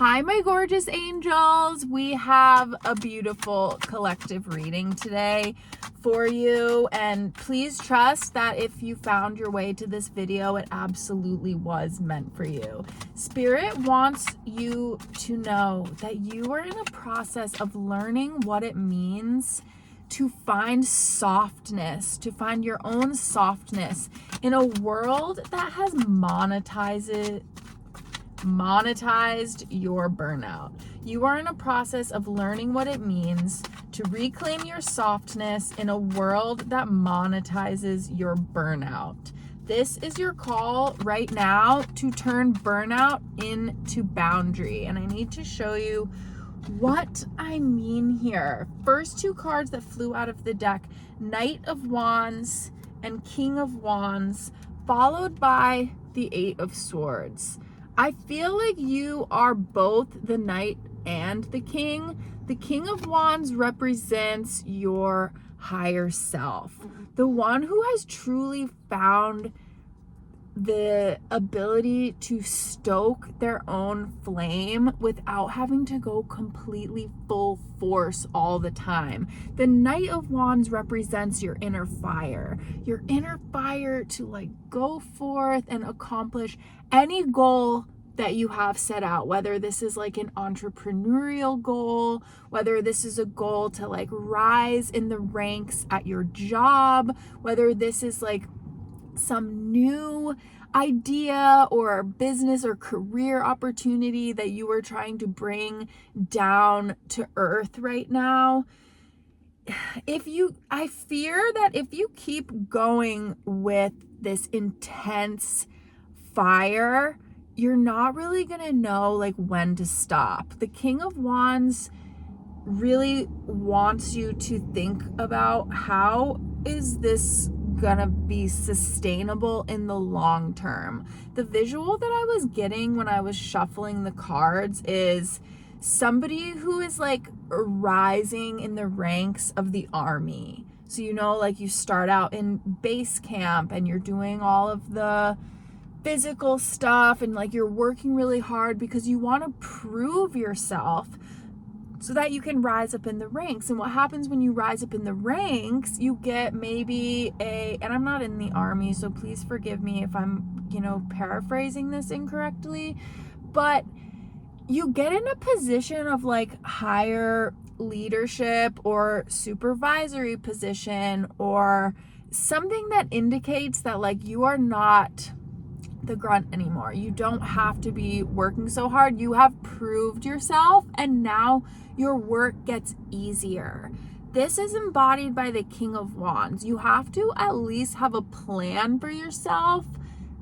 Hi, my gorgeous angels. We have a beautiful collective reading today for you. And please trust that if you found your way to this video, it absolutely was meant for you. Spirit wants you to know that you are in a process of learning what it means to find softness, to find your own softness in a world that has monetized your burnout. You are in a process of learning what it means to reclaim your softness in a world that monetizes your burnout. This is your call right now to turn burnout into boundary. And I need to show you what I mean here. First two cards that flew out of the deck, Knight of Wands and King of Wands, followed by the Eight of Swords. I feel like you are both the Knight and the King. The King of Wands represents your higher self, the one who has truly found the ability to stoke their own flame without having to go completely full force all the time. The Knight of Wands represents your inner fire to go forth and accomplish any goal that you have set out, whether this is like an entrepreneurial goal, whether this is a goal to rise in the ranks at your job, whether this is some new idea or business or career opportunity that you are trying to bring down to earth right now. I fear that if you keep going with this intense fire, you're not really gonna know when to stop. The King of Wands really wants you to think about, how is this gonna be sustainable in the long term? The visual that I was getting when I was shuffling the cards is somebody who is rising in the ranks of the army. So you start out in base camp and you're doing all of the physical stuff and you're working really hard because you want to prove yourself so that you can rise up in the ranks. And what happens when you rise up in the ranks, you get maybe and I'm not in the army, so please forgive me if I'm, paraphrasing this incorrectly, but you get in a position of higher leadership or supervisory position or something that indicates that you are not the grunt anymore. You don't have to be working so hard. You have proved yourself and now your work gets easier. This is embodied by the King of Wands. You have to at least have a plan for yourself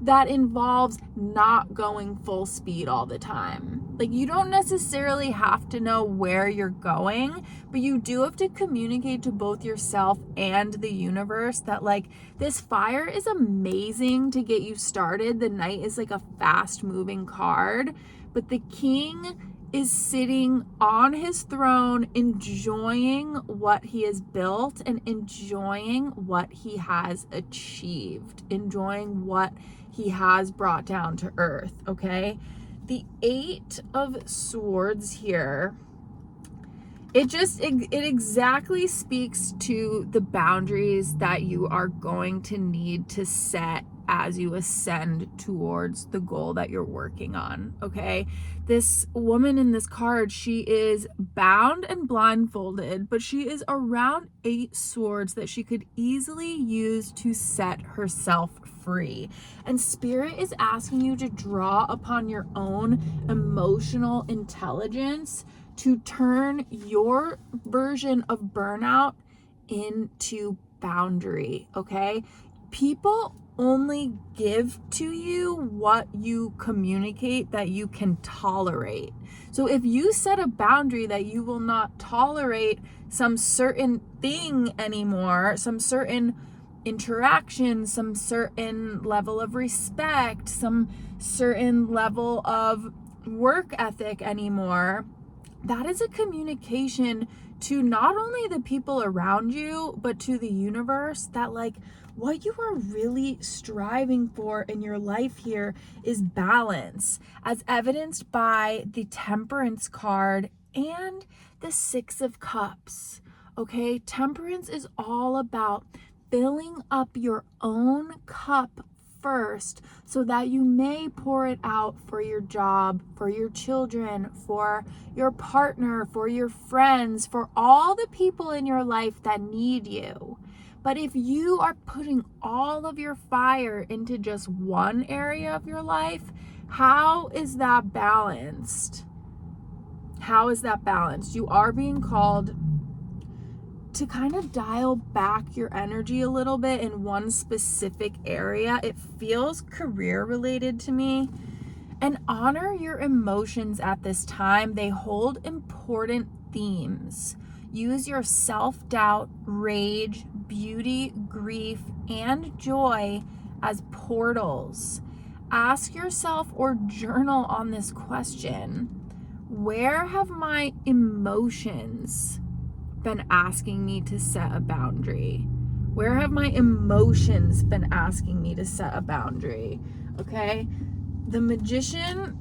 that involves not going full speed all the time. You don't necessarily have to know where you're going, but you do have to communicate to both yourself and the universe that this fire is amazing to get you started. The Knight is a fast moving card, but the King is sitting on his throne, enjoying what he has built and enjoying what he has achieved, enjoying what he has brought down to earth, okay? The Eight of Swords here, it exactly speaks to the boundaries that you are going to need to set as you ascend towards the goal that you're working on, okay? This woman in this card, she is bound and blindfolded, but she is around 8 swords that she could easily use to set herself free. And Spirit is asking you to draw upon your own emotional intelligence to turn your version of burnout into boundary, okay? People only give to you what you communicate that you can tolerate. So if you set a boundary that you will not tolerate some certain thing anymore, some certain interaction, some certain level of respect, some certain level of work ethic anymore, that is a communication to not only the people around you, but to the universe, that like what you are really striving for in your life here is balance, as evidenced by the Temperance card and the Six of Cups. Okay, Temperance is all about filling up your own cup first so that you may pour it out for your job, for your children, for your partner, for your friends, for all the people in your life that need you. But if you are putting all of your fire into just one area of your life, how is that balanced? How is that balanced? You are being called to kind of dial back your energy a little bit in one specific area. It feels career related to me. And honor your emotions at this time. They hold important themes. Use your self-doubt, rage, beauty, grief, and joy as portals. Ask yourself or journal on this question: where have my emotions been asking me to set a boundary? Where have my emotions been asking me to set a boundary? Okay? The Magician,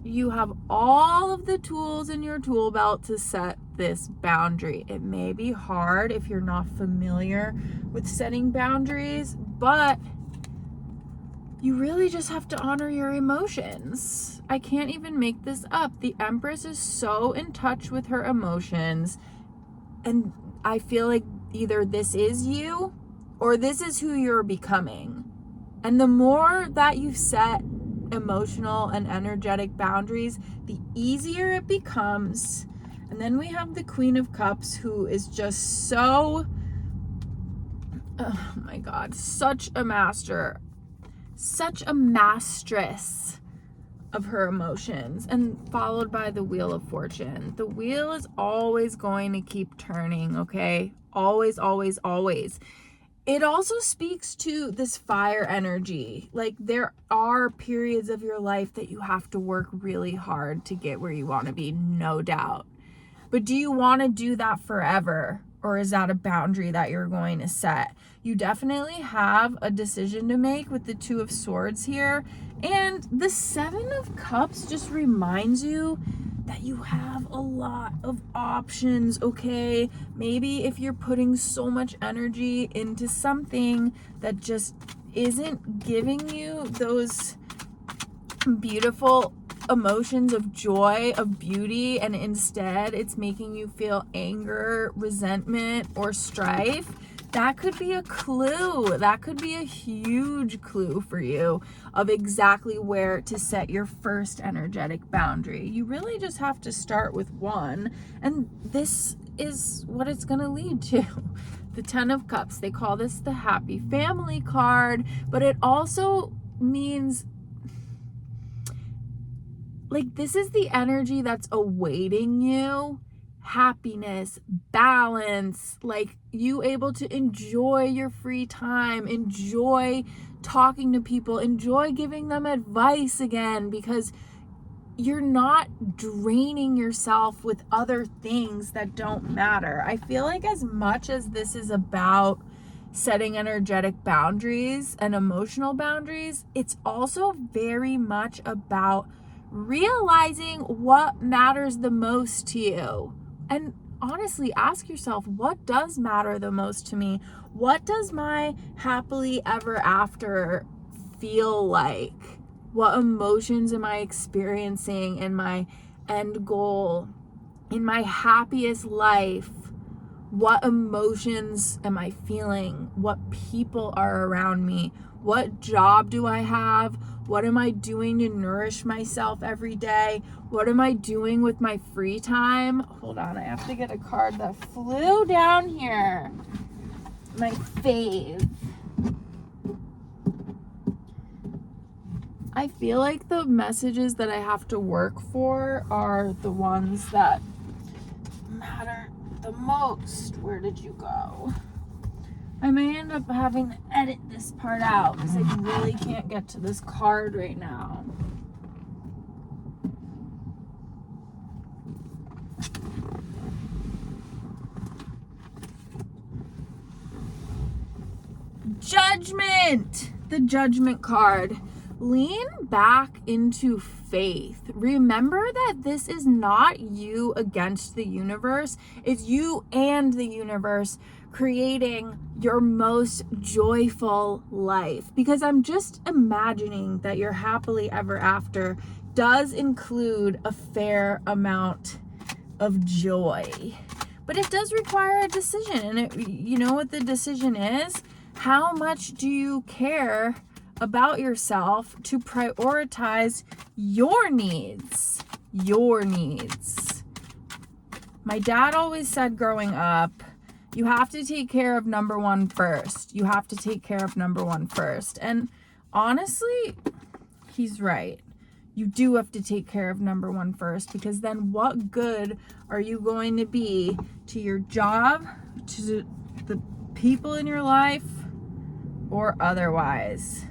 you have all of the tools in your tool belt to set this boundary. It may be hard if you're not familiar with setting boundaries, but you really just have to honor your emotions. I can't even make this up. The Empress is so in touch with her emotions. And I feel like either this is you or this is who you're becoming. And the more that you set emotional and energetic boundaries, the easier it becomes. And then we have the Queen of Cups, who is just so, oh my God, such a master, such a mastress of her emotions, and followed by the Wheel of Fortune. The wheel is always going to keep turning, okay? Always, always, always. It also speaks to this fire energy. Like, there are periods of your life that you have to work really hard to get where you want to be, no doubt. But do you want to do that forever? Or is that a boundary that you're going to set? You definitely have a decision to make with the Two of Swords here. And the Seven of Cups just reminds you that you have a lot of options, okay? Maybe if you're putting so much energy into something that just isn't giving you those beautiful emotions of joy, of beauty, and instead it's making you feel anger, resentment, or strife, that could be a clue. That could be a huge clue for you of exactly where to set your first energetic boundary. You really just have to start with one, and this is what it's going to lead to. The Ten of Cups, they call this the Happy Family card, but it also means like this is the energy that's awaiting you. Happiness, balance, like you able to enjoy your free time, enjoy talking to people, enjoy giving them advice again, because you're not draining yourself with other things that don't matter. I feel like as much as this is about setting energetic boundaries and emotional boundaries, it's also very much about realizing what matters the most to you. And honestly, ask yourself, what does matter the most to me? What does my happily ever after feel like? What emotions am I experiencing in my end goal, in my happiest life? What emotions am I feeling? What people are around me? What job do I have? What am I doing to nourish myself every day? What am I doing with my free time? Hold on, I have to get a card that flew down here. My fave. I feel like the messages that I have to work for are the ones that matter the most. Where did you go? I may end up having to edit this part out because I really can't get to this card right now. Judgment. The Judgment card. Lean back into faith. Remember that this is not you against the universe. It's you and the universe creating your most joyful life. Because I'm just imagining that your happily ever after does include a fair amount of joy. But it does require a decision. And you know what the decision is? How much do you care about yourself to prioritize your needs? Your needs. My dad always said growing up, you have to take care of number one first. You have to take care of number one first. And honestly, he's right. You do have to take care of number one first, because then what good are you going to be to your job, to the people in your life, or otherwise?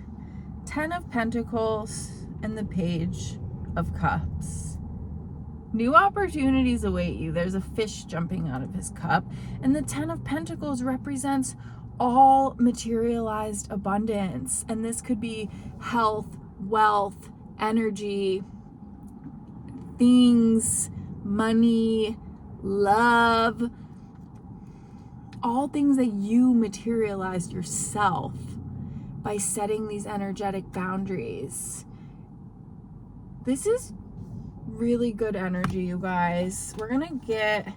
10 of Pentacles and the Page of Cups. New opportunities await you. There's a fish jumping out of his cup. And the 10 of Pentacles represents all materialized abundance. And this could be health, wealth, energy, things, money, love, all things that you materialized yourself by setting these energetic boundaries. This is really good energy, you guys. We're gonna get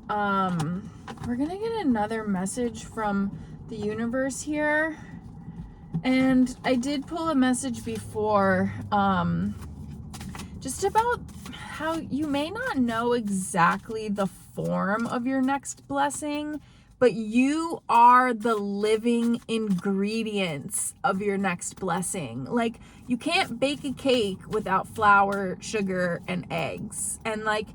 another message from the universe here. And I did pull a message before, just about how you may not know exactly the form of your next blessing, but you are the living ingredients of your next blessing. Like, you can't bake a cake without flour, sugar, and eggs. And like,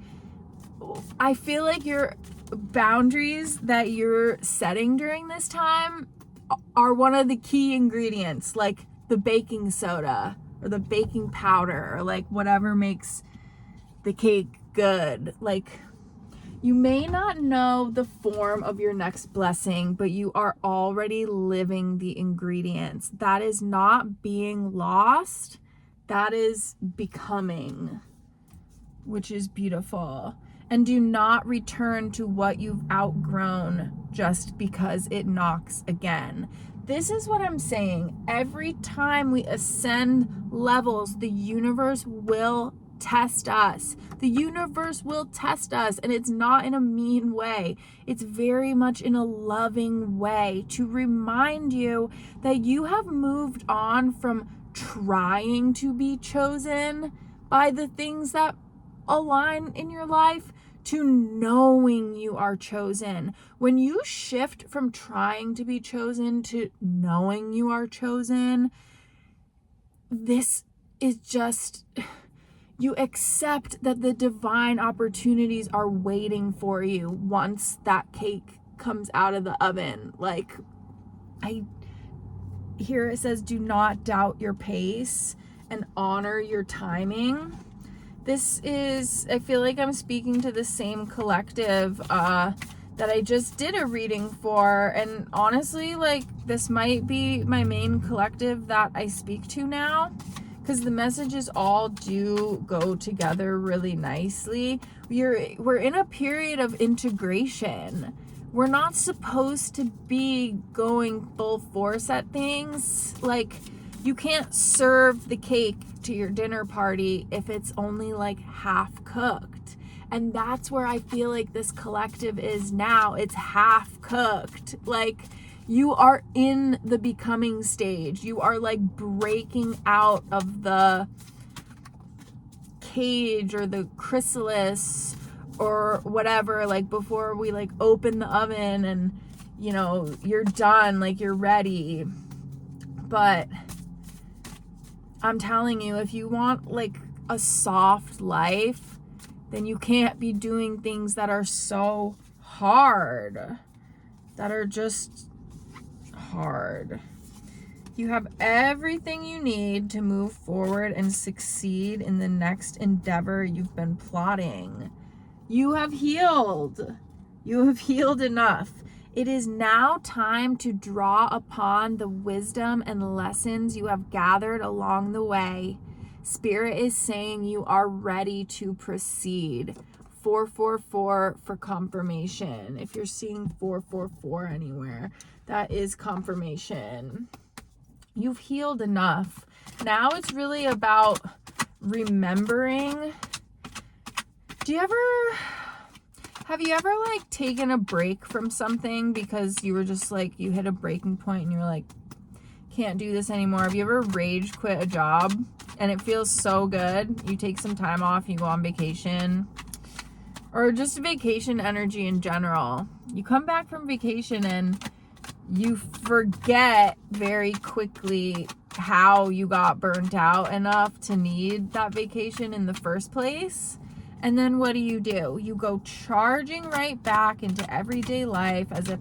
I feel like your boundaries that you're setting during this time are one of the key ingredients, like the baking soda or the baking powder, or like whatever makes the cake good. Like, you may not know the form of your next blessing, but you are already living the ingredients. That is not being lost. That is becoming, which is beautiful. And do not return to what you've outgrown just because it knocks again. This is what I'm saying. Every time we ascend levels, the universe will test us. The universe will test us, and it's not in a mean way. It's very much in a loving way, to remind you that you have moved on from trying to be chosen by the things that align in your life to knowing you are chosen. When you shift from trying to be chosen to knowing you are chosen, this is just, you accept that the divine opportunities are waiting for you once that cake comes out of the oven. Like, here it says, do not doubt your pace and honor your timing. This is, I feel like I'm speaking to the same collective that I just did a reading for. And honestly, like, this might be my main collective that I speak to now, because the messages all do go together really nicely. We're in a period of integration. We're not supposed to be going full force at things. Like, you can't serve the cake to your dinner party if it's only like half cooked. And that's where I feel like this collective is now. It's half cooked. Like, you are in the becoming stage. You are like breaking out of the cage or the chrysalis or whatever, like before we like open the oven and, you know, you're done, like you're ready. But I'm telling you, if you want like a soft life, then you can't be doing things that are so hard, that are just hard. You have everything you need to move forward and succeed in the next endeavor you've been plotting. You have healed. You have healed enough. It is now time to draw upon the wisdom and lessons you have gathered along the way. Spirit is saying you are ready to proceed. 444 for confirmation. If you're seeing 444 anywhere, that is confirmation. You've healed enough. Now it's really about remembering. Have you ever like taken a break from something because you were just like, you hit a breaking point and you're like, can't do this anymore? Have you ever rage quit a job and it feels so good? You take some time off, you go on vacation, or just vacation energy in general. You come back from vacation and you forget very quickly how you got burnt out enough to need that vacation in the first place. And then what do? You go charging right back into everyday life as if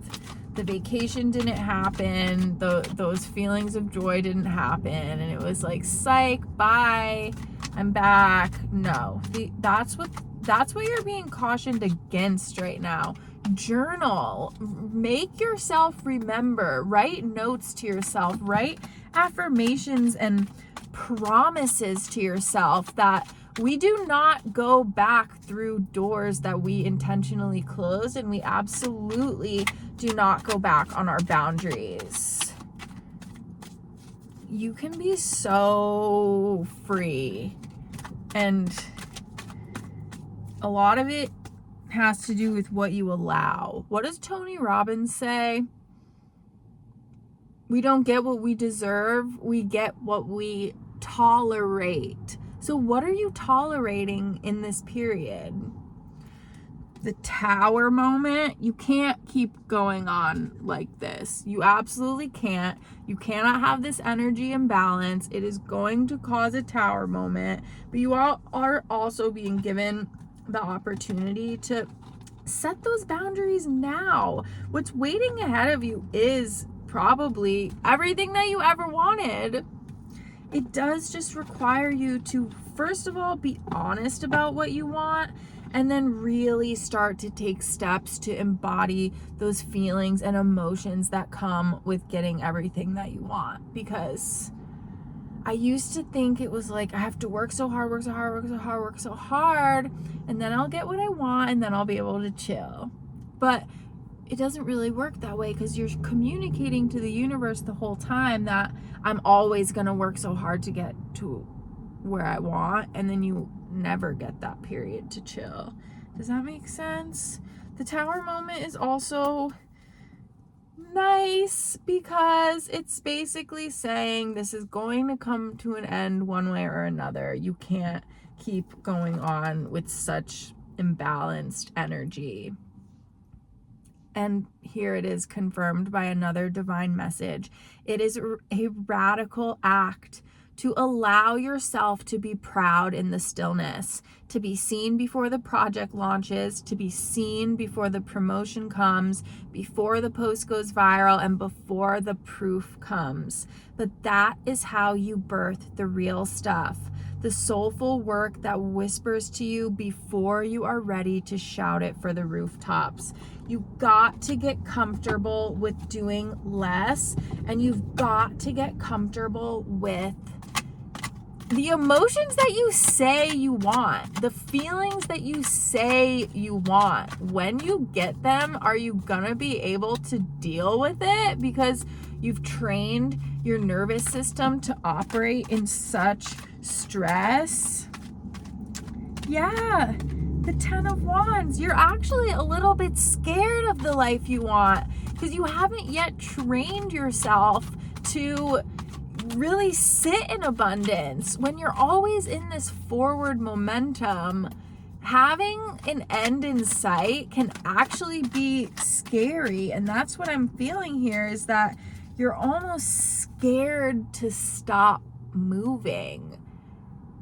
the vacation didn't happen, those feelings of joy didn't happen, and it was like, psych, bye, I'm back. No, that's what you're being cautioned against right now. Journal, make yourself remember, write notes to yourself, write affirmations and promises to yourself that we do not go back through doors that we intentionally closed, and we absolutely do not go back on our boundaries. You can be so free, and a lot of it has to do with what you allow. What does Tony Robbins say? We don't get what we deserve, we get what we tolerate. So what are you tolerating in this period? The tower moment, you can't keep going on like this. You absolutely can't. You cannot have this energy imbalance. It is going to cause a tower moment. But you all are also being given the opportunity to set those boundaries now. What's waiting ahead of you is probably everything that you ever wanted. It does just require you to, first of all, be honest about what you want, and then really start to take steps to embody those feelings and emotions that come with getting everything that you want. Because I used to think it was like, I have to work so hard, and then I'll get what I want, and then I'll be able to chill. But it doesn't really work that way, because you're communicating to the universe the whole time that I'm always going to work so hard to get to where I want, and then you never get that period to chill. Does that make sense? The tower moment is also nice because it's basically saying this is going to come to an end one way or another. You can't keep going on with such imbalanced energy. And here it is confirmed by another divine message. It is a radical act to allow yourself to be proud in the stillness, to be seen before the project launches, to be seen before the promotion comes, before the post goes viral, and before the proof comes. But that is how you birth the real stuff. The soulful work that whispers to you before you are ready to shout it for the rooftops. You've got to get comfortable with doing less, and you've got to get comfortable with the emotions that you say you want, the feelings that you say you want. When you get them, are you gonna be able to deal with it? Because you've trained your nervous system to operate in such stress. Yeah, the 10 of Wands. You're actually a little bit scared of the life you want because you haven't yet trained yourself to really sit in abundance. When you're always in this forward momentum, having an end in sight can actually be scary. And that's what I'm feeling here, is that you're almost scared to stop moving.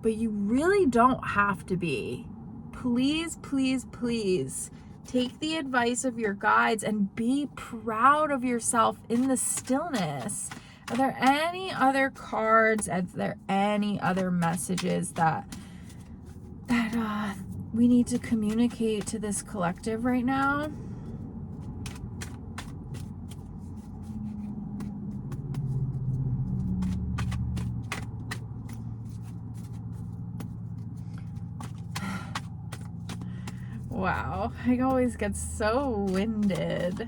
But you really don't have to be. Please, please, please take the advice of your guides and be proud of yourself in the stillness. Are there any other cards? Are there any other messages that we need to communicate to this collective right now? Wow, I always get so winded.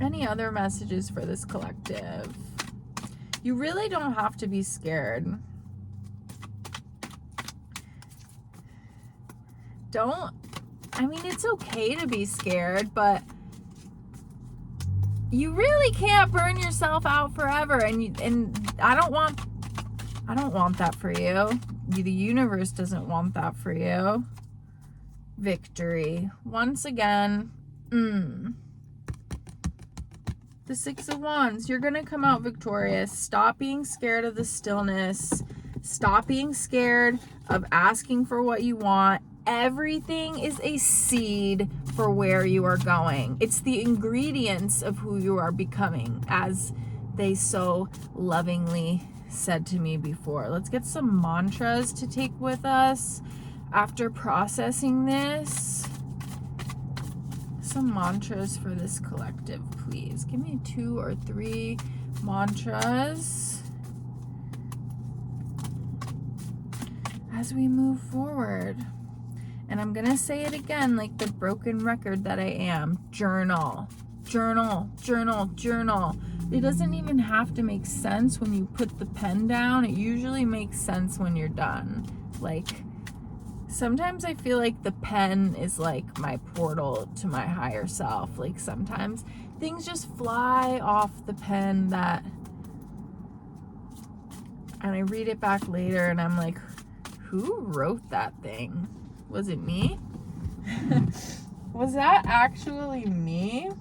Any other messages for this collective? You really don't have to be scared. It's okay to be scared, but you really can't burn yourself out forever. And I don't want that for you. The universe doesn't want that for you. Victory. Once again, the Six of Wands. You're going to come out victorious. Stop being scared of the stillness. Stop being scared of asking for what you want. Everything is a seed for where you are going. It's the ingredients of who you are becoming, as they so lovingly said to me before. Let's get some mantras to take with us after processing this. Some mantras for this collective, please. Give me 2 or 3 mantras as we move forward. And I'm going to say it again like the broken record that I am. Journal. Journal, journal, journal. It doesn't even have to make sense when you put the pen down. It usually makes sense when you're done. Like, sometimes I feel like the pen is like my portal to my higher self. Like, sometimes things just fly off the pen and I read it back later and I'm like, who wrote that thing? Was it me? Was that actually me?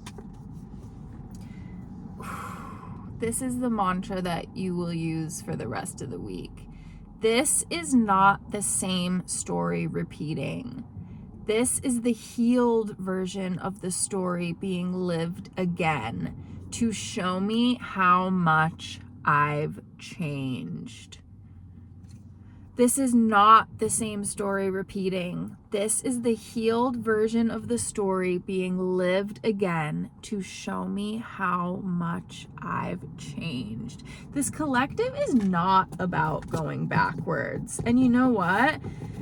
This is the mantra that you will use for the rest of the week. This is not the same story repeating. This is the healed version of the story being lived again to show me how much I've changed. This is not the same story repeating. This is the healed version of the story being lived again to show me how much I've changed. This collective is not about going backwards. And you know what?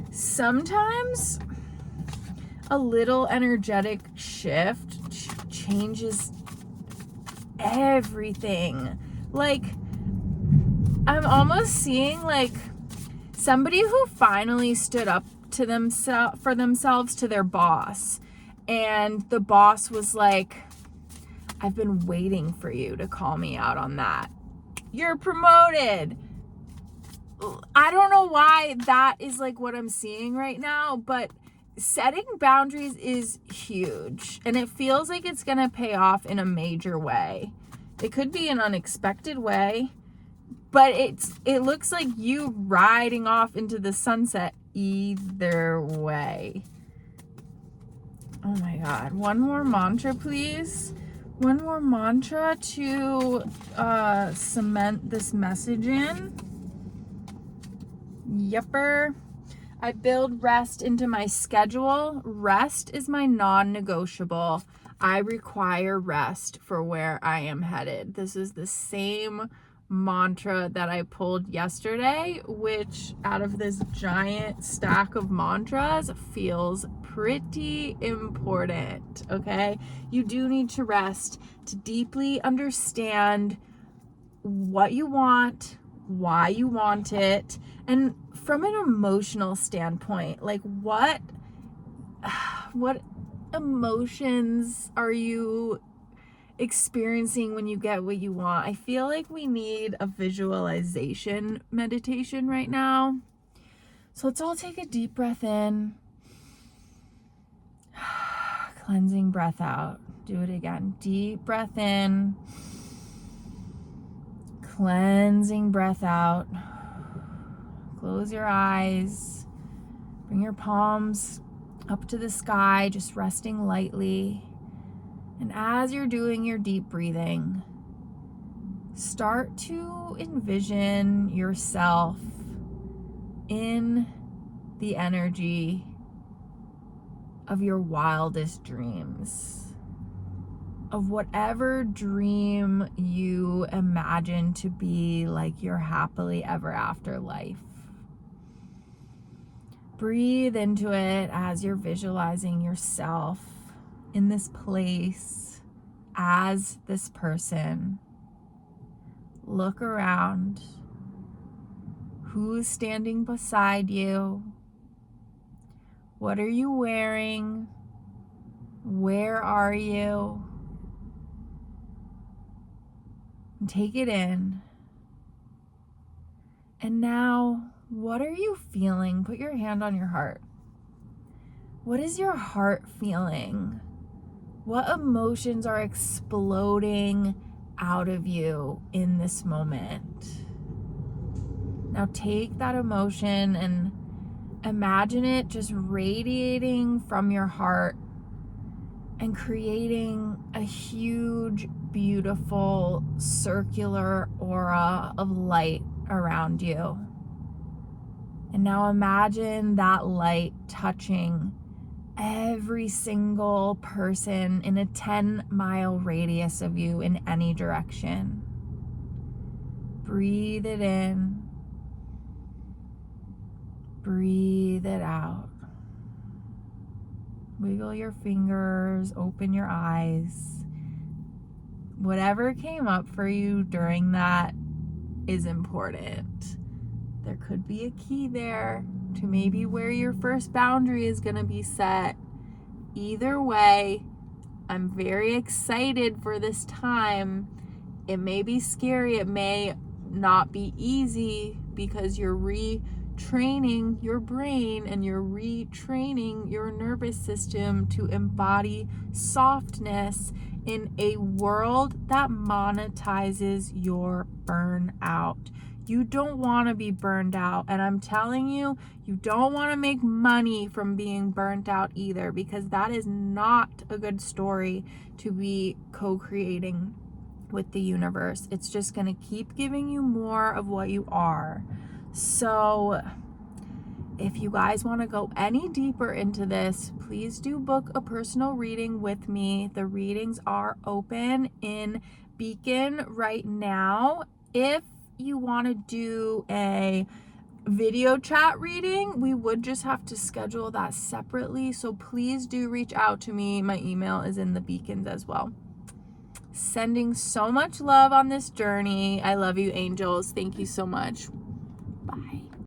Sometimes a little energetic shift changes everything. Like, I'm almost seeing like somebody who finally stood up to themselves to their boss, and the boss was like, I've been waiting for you to call me out on that. You're promoted. I don't know why that is like what I'm seeing right now, but setting boundaries is huge, and it feels like it's gonna pay off in a major way. It could be an unexpected way, but it looks like you riding off into the sunset either way. Oh my God. One more mantra, please. One more mantra to cement this message in. Yepper. I build rest into my schedule. Rest is my non-negotiable. I require rest for where I am headed. This is the same mantra that I pulled yesterday, which out of this giant stack of mantras feels pretty important. Okay, you do need to rest to deeply understand what you want, why you want it, and from an emotional standpoint, like what emotions are you experiencing when you get what you want? I feel like we need a visualization meditation right now. So let's all take a deep breath in. Cleansing breath out. Do it again. Deep breath in. Cleansing breath out. Close your eyes. Bring your palms up to the sky, just resting lightly. And as you're doing your deep breathing, start to envision yourself in the energy of your wildest dreams, of whatever dream you imagine to be like your happily ever after life. Breathe into it as you're visualizing yourself in this place as this person. Look around. Who's standing beside you? What are you wearing? Where are you? And take it in. And now, what are you feeling? Put your hand on your heart. What is your heart feeling? What emotions are exploding out of you in this moment? Now take that emotion and imagine it just radiating from your heart and creating a huge, beautiful, circular aura of light around you. And now imagine that light touching every single person in a 10-mile radius of you in any direction. Breathe it in. Breathe it out. Wiggle your fingers, open your eyes. Whatever came up for you during that is important. There could be a key there to maybe where your first boundary is going to be set. Either way, I'm very excited for this time. It may be scary. It may not be easy because you're retraining your brain and you're retraining your nervous system to embody softness in a world that monetizes your burnout. You don't want to be burned out. And I'm telling you, you don't want to make money from being burnt out either, because that is not a good story to be co-creating with the universe. It's just going to keep giving you more of what you are. So if you guys want to go any deeper into this, please do book a personal reading with me. The readings are open in Beacon right now. If you want to do a video chat reading, we would just have to schedule that separately. So please do reach out to me. My email is in the Beacons as well. Sending so much love on this journey. I love you, angels. Thank you so much.